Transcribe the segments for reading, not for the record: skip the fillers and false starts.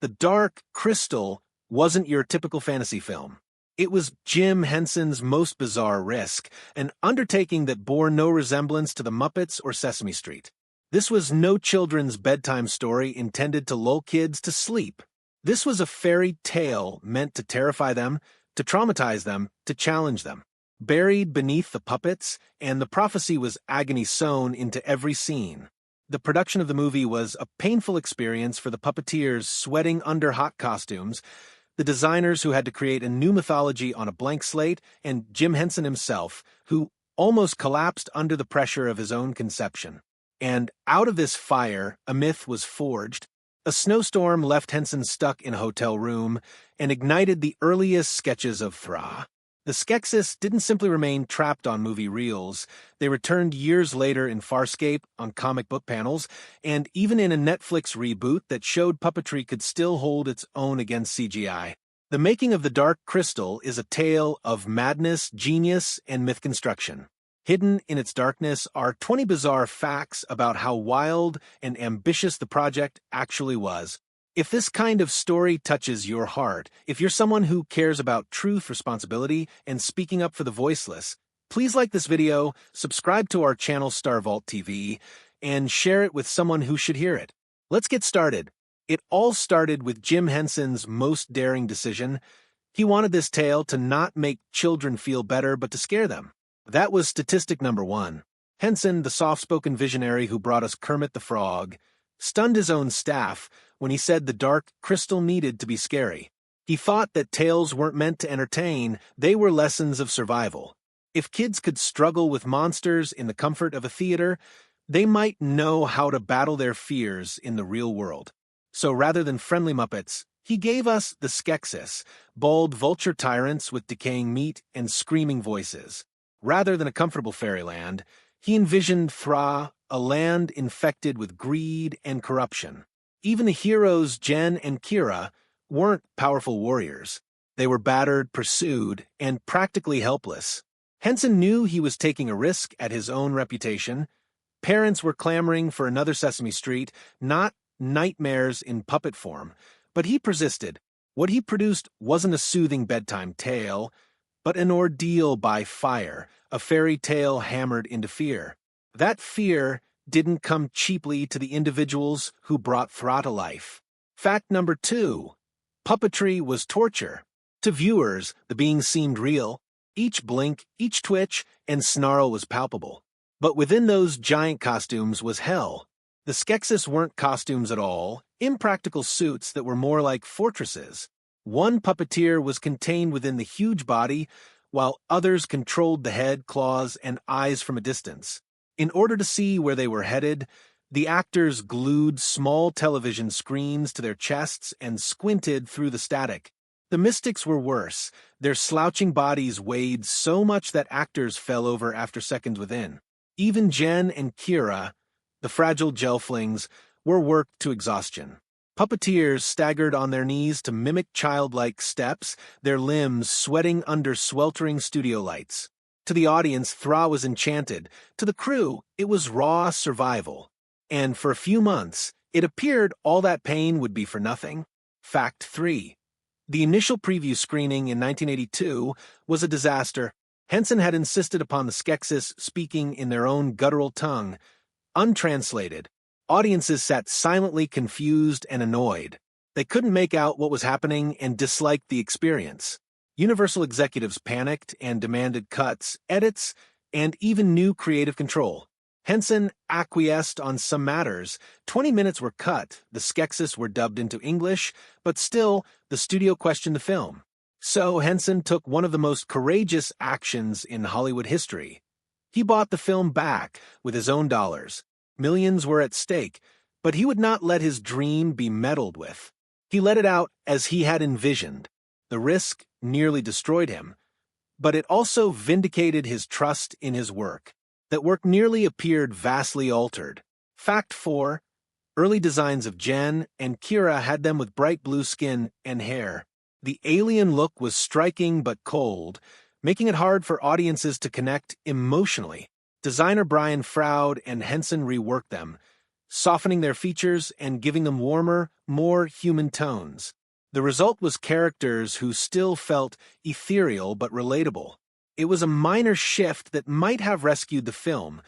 The Dark Crystal wasn't your typical fantasy film. It was Jim Henson's most bizarre risk, an undertaking that bore no resemblance to the Muppets or Sesame Street. This was no children's bedtime story intended to lull kids to sleep. This was a fairy tale meant to terrify them, to traumatize them, to challenge them. Buried beneath the puppets, and the prophecy was agony sewn into every scene. The production of the movie was a painful experience for the puppeteers sweating under hot costumes, the designers who had to create a new mythology on a blank slate, and Jim Henson himself, who almost collapsed under the pressure of his own conception. And out of this fire, a myth was forged. A snowstorm left Henson stuck in a hotel room and ignited the earliest sketches of Thra. The Skeksis didn't simply remain trapped on movie reels. They returned years later in Farscape, on comic book panels, and even in a Netflix reboot that showed puppetry could still hold its own against CGI. The making of The Dark Crystal is a tale of madness, genius, and myth construction. Hidden in its darkness are 20 bizarre facts about how wild and ambitious the project actually was. If this kind of story touches your heart, if you're someone who cares about truth, responsibility, and speaking up for the voiceless, please like this video, subscribe to our channel Star Vault TV, and share it with someone who should hear it. Let's get started. It all started with Jim Henson's most daring decision. He wanted this tale to not make children feel better, but to scare them. That was statistic number one. Henson, the soft-spoken visionary who brought us Kermit the Frog, stunned his own staff when he said the Dark Crystal needed to be scary. He thought that tales weren't meant to entertain, they were lessons of survival. If kids could struggle with monsters in the comfort of a theater, they might know how to battle their fears in the real world. So rather than friendly Muppets, he gave us the Skeksis, bald vulture tyrants with decaying meat and screaming voices. Rather than a comfortable fairyland, he envisioned Thra, a land infected with greed and corruption. Even the heroes Jen and Kira weren't powerful warriors. They were battered, pursued, and practically helpless. Henson knew he was taking a risk at his own reputation. Parents were clamoring for another Sesame Street, not nightmares in puppet form. But he persisted. What he produced wasn't a soothing bedtime tale, but an ordeal by fire, a fairy tale hammered into fear. That fear didn't come cheaply to the individuals who brought Thra to life. Fact number 2. Puppetry was torture. To viewers, the being seemed real. Each blink, each twitch, and snarl was palpable. But within those giant costumes was hell. The Skeksis weren't costumes at all, impractical suits that were more like fortresses. One puppeteer was contained within the huge body, while others controlled the head, claws, and eyes from a distance. In order to see where they were headed, the actors glued small television screens to their chests and squinted through the static. The mystics were worse. Their slouching bodies weighed so much that actors fell over after seconds within. Even Jen and Kira, the fragile gelflings, were worked to exhaustion. Puppeteers staggered on their knees to mimic childlike steps, their limbs sweating under sweltering studio lights. To the audience, Thra was enchanted. To the crew, it was raw survival. And for a few months, it appeared all that pain would be for nothing. Fact 3. The initial preview screening in 1982 was a disaster. Henson had insisted upon the Skeksis speaking in their own guttural tongue, untranslated. Audiences sat silently confused and annoyed. They couldn't make out what was happening and disliked the experience. Universal executives panicked and demanded cuts, edits, and even new creative control. Henson acquiesced on some matters. 20 minutes were cut, the Skeksis were dubbed into English, but still, the studio questioned the film. So Henson took one of the most courageous actions in Hollywood history. He bought the film back with his own dollars. Millions were at stake, but he would not let his dream be meddled with. He let it out as he had envisioned. The risk nearly destroyed him, but it also vindicated his trust in his work. That work nearly appeared vastly altered. Fact 4. Early designs of Jen and Kira had them with bright blue skin and hair. The alien look was striking but cold, making it hard for audiences to connect emotionally. Designer Brian Froud and Henson reworked them, softening their features and giving them warmer, more human tones. The result was characters who still felt ethereal but relatable. It was a minor shift that might have rescued the film.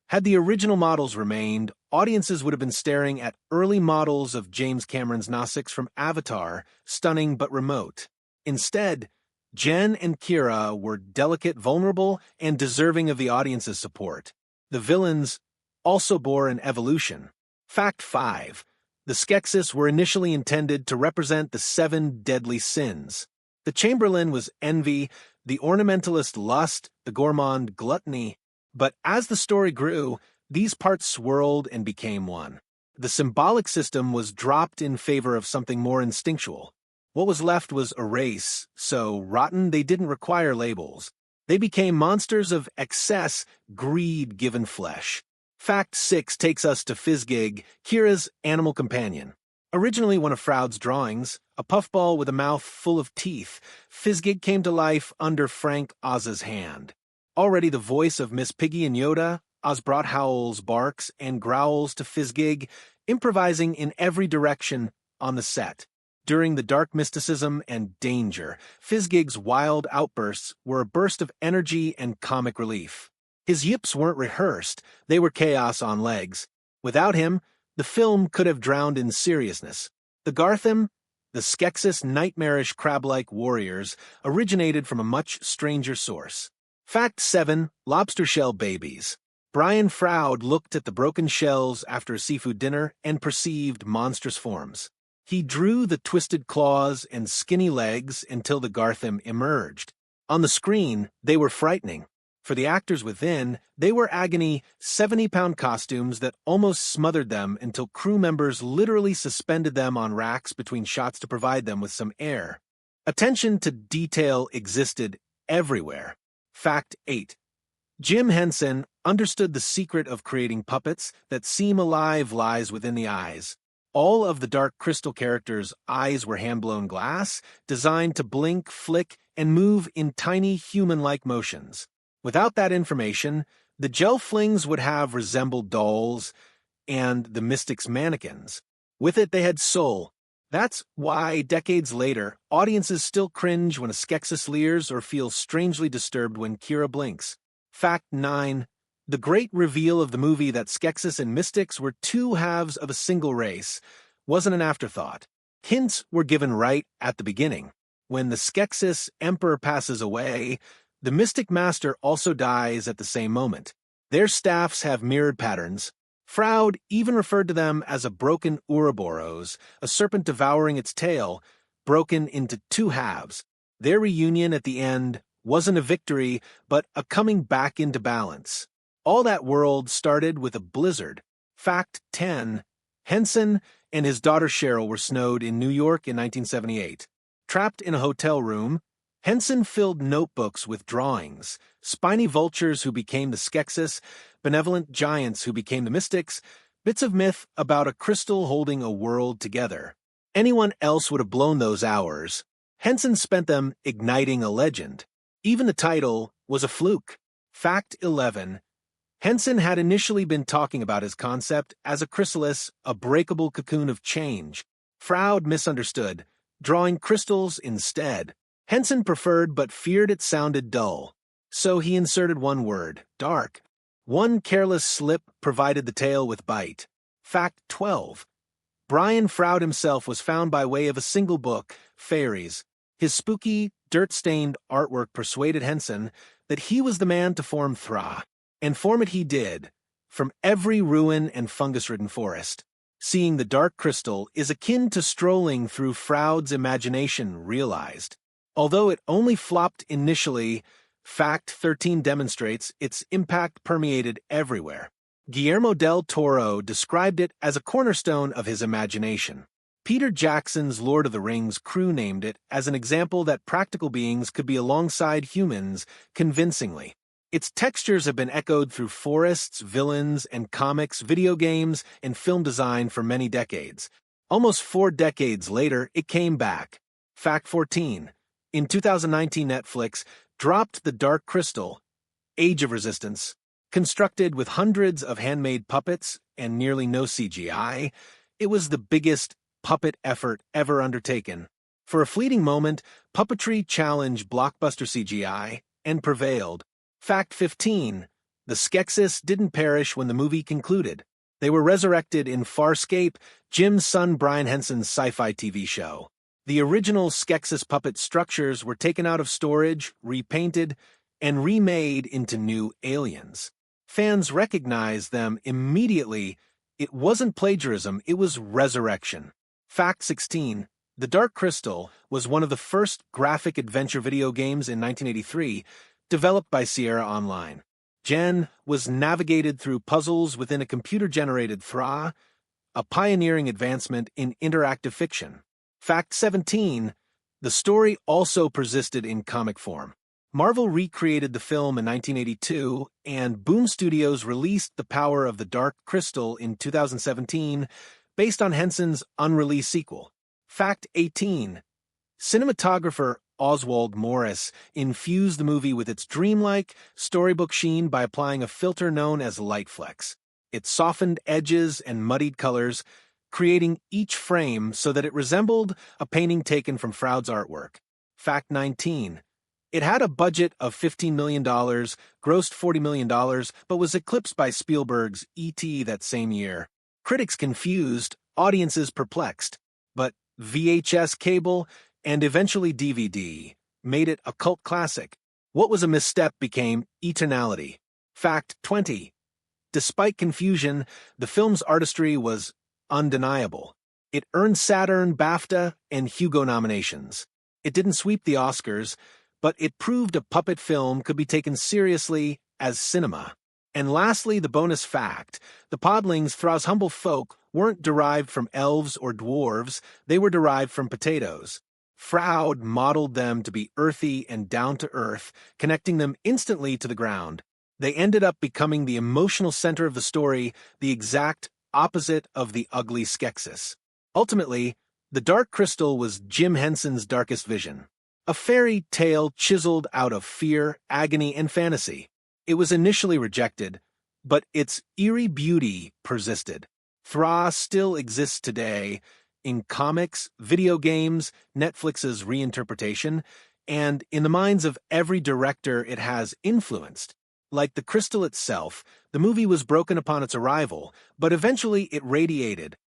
Had the original models remained, audiences would have been staring at early models of James Cameron's Nausicaa from Avatar, stunning but remote. Instead, Jen and Kira were delicate, vulnerable, and deserving of the audience's support. The villains also bore an evolution. Fact 5. The Skeksis were initially intended to represent the 7 deadly sins. The Chamberlain was envy, the ornamentalist lust, the gourmand gluttony. But as the story grew, these parts swirled and became one. The symbolic system was dropped in favor of something more instinctual. What was left was a race, so rotten they didn't require labels. They became monsters of excess, greed given flesh. Fact 6 takes us to Fizzgig, Kira's animal companion. Originally one of Froud's drawings, a puffball with a mouth full of teeth, Fizzgig came to life under Frank Oz's hand. Already the voice of Miss Piggy and Yoda, Oz brought howls, barks, and growls to Fizzgig, improvising in every direction on the set. During the dark mysticism and danger, Fizzgig's wild outbursts were a burst of energy and comic relief. His yips weren't rehearsed, they were chaos on legs. Without him, the film could have drowned in seriousness. The Garthim, the Skeksis nightmarish crab-like warriors, originated from a much stranger source. Fact 7. Lobster shell babies. Brian Froud looked at the broken shells after a seafood dinner and perceived monstrous forms. He drew the twisted claws and skinny legs until the Garthim emerged. On the screen, they were frightening. For the actors within, they were agony 70-pound costumes that almost smothered them until crew members literally suspended them on racks between shots to provide them with some air. Attention to detail existed everywhere. Fact 8. Jim Henson understood the secret of creating puppets that seem alive lies within the eyes. All of the Dark Crystal characters' eyes were hand-blown glass, designed to blink, flick, and move in tiny human-like motions. Without that information, the gel flings would have resembled dolls and the Mystics mannequins. With it, they had soul. That's why, decades later, audiences still cringe when a Skeksis leers or feel strangely disturbed when Kira blinks. Fact 9. The great reveal of the movie that Skeksis and Mystics were 2 halves of a single race wasn't an afterthought. Hints were given right at the beginning. When the Skeksis Emperor passes away, the Mystic Master also dies at the same moment. Their staffs have mirrored patterns. Froud even referred to them as a broken Ouroboros, a serpent devouring its tail, broken into 2 halves. Their reunion at the end wasn't a victory, but a coming back into balance. All that world started with a blizzard. Fact 10. Henson and his daughter Cheryl were snowed in New York in 1978. Trapped in a hotel room, Henson filled notebooks with drawings, spiny vultures who became the Skeksis, benevolent giants who became the Mystics, bits of myth about a crystal holding a world together. Anyone else would have blown those hours. Henson spent them igniting a legend. Even the title was a fluke. Fact 11. Henson had initially been talking about his concept as a chrysalis, a breakable cocoon of change. Froud misunderstood, drawing crystals instead. Henson preferred but feared it sounded dull. So he inserted one word, dark. One careless slip provided the tale with bite. Fact 12. Brian Froud himself was found by way of a single book, Fairies. His spooky, dirt-stained artwork persuaded Henson that he was the man to form Thra. And form it he did, from every ruin and fungus-ridden forest. Seeing the dark crystal is akin to strolling through Froud's imagination realized. Although it only flopped initially, Fact 13 demonstrates its impact permeated everywhere. Guillermo del Toro described it as a cornerstone of his imagination. Peter Jackson's Lord of the Rings crew named it as an example that practical beings could be alongside humans convincingly. Its textures have been echoed through forests, villains, and comics, video games, and film design for many decades. Almost 4 decades later, it came back. Fact 14. In 2019, Netflix dropped The Dark Crystal, Age of Resistance, Constructed with hundreds of handmade puppets and nearly no CGI, it was the biggest puppet effort ever undertaken. For a fleeting moment, Puppetry challenged blockbuster CGI and prevailed. Fact 15. The Skeksis didn't perish when the movie concluded. They were resurrected in Farscape, Jim's son Brian Henson's sci-fi TV show. The original Skeksis puppet structures were taken out of storage, repainted, and remade into new aliens. Fans recognized them immediately. It wasn't plagiarism, it was resurrection. Fact 16. The Dark Crystal was one of the first graphic adventure video games in 1983, developed by Sierra Online. Gen was navigated through puzzles within a computer-generated Thra, a pioneering advancement in interactive fiction. Fact 17. The story also persisted in comic form. Marvel recreated the film in 1982, and Boom Studios released The Power of the Dark Crystal in 2017, based on Henson's unreleased sequel. Fact 18. Cinematographer Oswald Morris infused the movie with its dreamlike, storybook sheen by applying a filter known as Lightflex. It softened edges and muddied colors, creating each frame so that it resembled a painting taken from Froude's artwork. Fact 19. It had a budget of $15 million, grossed $40 million, but was eclipsed by Spielberg's E.T. that same year. Critics confused, audiences perplexed, but VHS cable and eventually DVD made it a cult classic. What was a misstep became eternality. Fact 20. Despite confusion, the film's artistry was undeniable. It earned Saturn, BAFTA, and Hugo nominations. It didn't sweep the Oscars, but it proved a puppet film could be taken seriously as cinema. And lastly, the bonus fact. The podlings, Thra's humble folk, weren't derived from elves or dwarves, they were derived from potatoes. Froude modeled them to be earthy and down-to-earth, connecting them instantly to the ground. They ended up becoming the emotional center of the story, the exact opposite of the ugly Skeksis. Ultimately, The Dark Crystal was Jim Henson's darkest vision. A fairy tale chiseled out of fear, agony, and fantasy. It was initially rejected, but its eerie beauty persisted. Thra still exists today in comics, video games, Netflix's reinterpretation, and in the minds of every director it has influenced. Like the crystal itself, the movie was broken upon its arrival, but eventually it radiated,